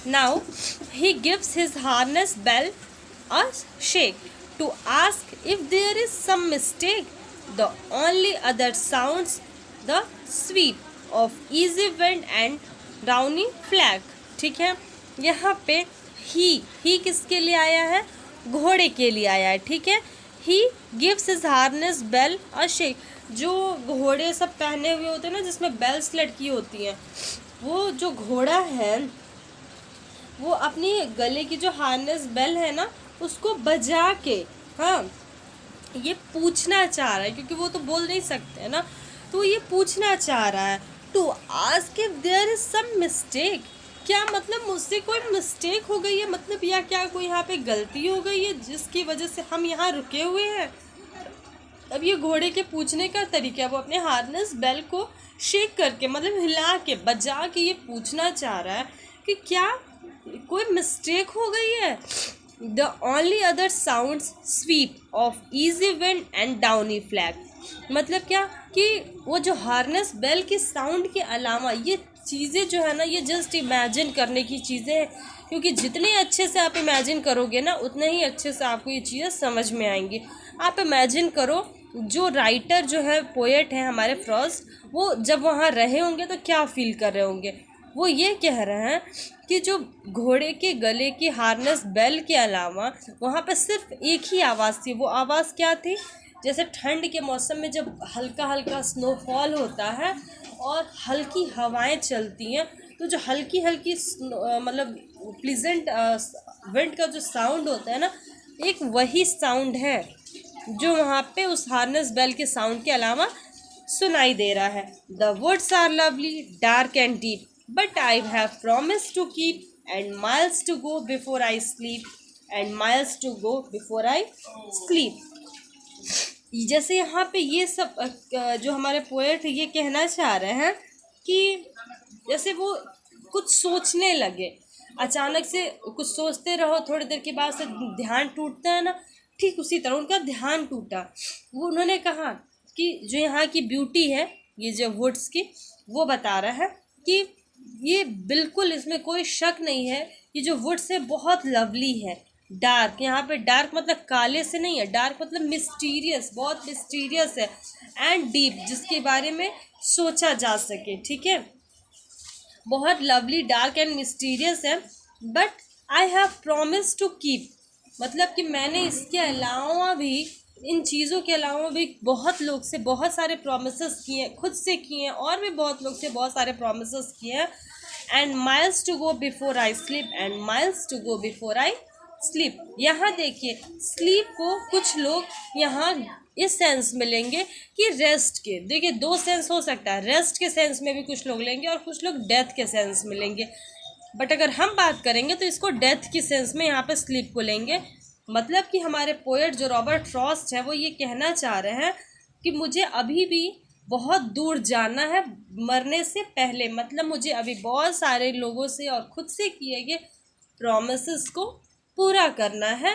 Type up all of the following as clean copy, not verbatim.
Now he gives his harness bell a shake to ask if there is some mistake. The only other sounds the sweep of easy wind and downy flag. ठीक है, यहाँ पे ही किसके लिए आया है? घोड़े के लिए आया है. ठीक है, he gives his harness bell a shake. जो घोड़े सब पहने हुए होते हैं ना, जिसमें बेल्स लटकी होती हैं, वो जो घोड़ा है वो अपनी गले की जो हार्नेस बेल है ना, उसको बजा के, हाँ, ये पूछना चाह रहा है, क्योंकि वो तो बोल नहीं सकते है ना, तो ये पूछना चाह रहा है to ask if there is some mistake. क्या मतलब मुझसे कोई मिस्टेक हो गई है, मतलब या क्या कोई यहाँ पे गलती हो गई है जिसकी वजह से हम यहाँ रुके हुए हैं. अब ये घोड़े के पूछने का तरीका है, वो अपने हार्नेस बेल को शेक करके, मतलब हिला के, बजा के ये पूछना चाह रहा है कि क्या कोई मिस्टेक हो गई है. The only other sound sweep of easy wind and downy flake. मतलब क्या कि वो जो हार्नेस बेल के साउंड के अलावा ये चीज़ें जो है ना, ये जस्ट इमेजिन करने की चीज़ें हैं, क्योंकि जितने अच्छे से आप इमेजिन करोगे ना, उतने ही अच्छे से आपको ये चीज़ें समझ में आएंगी. आप इमेजिन करो, जो राइटर जो है, पोएट है हमारे फ्रॉस्ट, वो जब वहाँ रहे होंगे तो क्या फील कर रहे होंगे. वो ये कह रहे हैं कि जो घोड़े के गले की हार्नेस बेल के अलावा वहाँ पर सिर्फ एक ही आवाज़ थी. वो आवाज़ क्या थी? जैसे ठंड के मौसम में जब हल्का हल्का स्नोफॉल होता है और हल्की हवाएं चलती हैं, तो जो हल्की हल्की मतलब प्लीजेंट विंड का जो साउंड होता है ना, एक वही साउंड है जो वहाँ पे उस हार्नेस बेल के साउंड के अलावा सुनाई दे रहा है. The woods are lovely, dark and deep, but I have promise to keep, and miles to go before I sleep, and miles to go before I sleep. जैसे यहाँ पे ये सब जो हमारे पोएट ये कहना चाह रहे हैं कि जैसे वो कुछ सोचने लगे, अचानक से कुछ सोचते रहो, थोड़ी देर के बाद से ध्यान टूटता है ना, ठीक उसी तरह उनका ध्यान टूटा. वो उन्होंने कहा कि जो यहाँ की ब्यूटी है, ये जो वुड्स की, वो बता रहा है कि ये बिल्कुल, इसमें कोई शक नहीं है कि जो वुड्स है बहुत लवली है. डार्क, यहाँ पे डार्क मतलब काले से नहीं है, डार्क मतलब मिस्टीरियस, बहुत मिस्टीरियस है. एंड डीप, जिसके बारे में सोचा जा सके. ठीक है, बहुत लवली, डार्क एंड मिस्टीरियस है. But I have promise to keep, मतलब कि मैंने इसके अलावा भी, इन चीज़ों के अलावा भी बहुत लोग से बहुत सारे प्रोमिस किए हैं, खुद से किए हैं, और भी बहुत लोग से बहुत सारे प्रोमिस किए हैं. And miles to go before I sleep, and miles to go before I sleep. यहाँ देखिए, स्लीप को कुछ लोग यहाँ इस सेंस में लेंगे कि रेस्ट के, देखिए दो सेंस हो सकता है, रेस्ट के सेंस में भी कुछ लोग लेंगे और कुछ लोग डेथ के सेंस में लेंगे. बट अगर हम बात करेंगे तो इसको डेथ की सेंस में यहाँ पे स्लीप को लेंगे. मतलब कि हमारे पोएट जो रॉबर्ट फ्रॉस्ट है, वो ये कहना चाह रहे हैं कि मुझे अभी भी बहुत दूर जाना है मरने से पहले. मतलब मुझे अभी बहुत सारे लोगों से और खुद से किए गए प्रॉमिसेस को पूरा करना है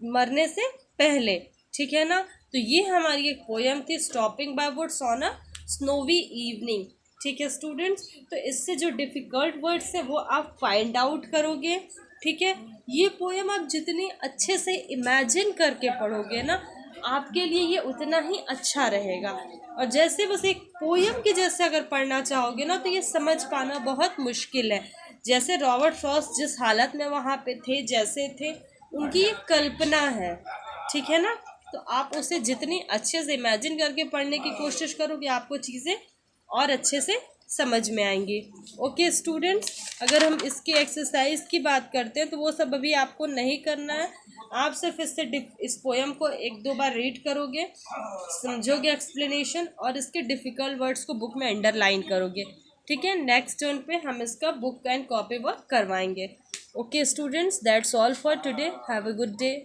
मरने से पहले. ठीक है ना. तो ये हमारी एक पोएम थी, stopping by woods on a snowy evening. ठीक है स्टूडेंट्स, तो इससे जो डिफ़िकल्ट वर्ड्स है वो आप फाइंड आउट करोगे. ठीक है, ये पोएम आप जितनी अच्छे से इमेजिन करके पढ़ोगे ना, आपके लिए ये उतना ही अच्छा रहेगा. और जैसे बस एक पोएम के जैसे अगर पढ़ना चाहोगे ना, तो ये समझ पाना बहुत मुश्किल है. जैसे रॉबर्ट फ्रॉस्ट जिस हालत में वहाँ पे थे, जैसे थे, उनकी एक कल्पना है. ठीक है ना. तो आप उसे जितनी अच्छे से इमेजिन करके पढ़ने की कोशिश करोगे, आपको चीज़ें और अच्छे से समझ में आएंगी. ओके स्टूडेंट्स, अगर हम इसकी एक्सरसाइज की बात करते हैं तो वो सब अभी आपको नहीं करना है. आप सिर्फ इस पोएम को एक दो बार रीड करोगे, समझोगे एक्सप्लेनेशन, और इसके डिफ़िकल्ट वर्ड्स को बुक में अंडरलाइन करोगे. ठीक है, नेक्स्ट टर्न पे हम इसका बुक एंड कॉपी वर्क करवाएंगे. Okay students, that's all for today. Have a good day.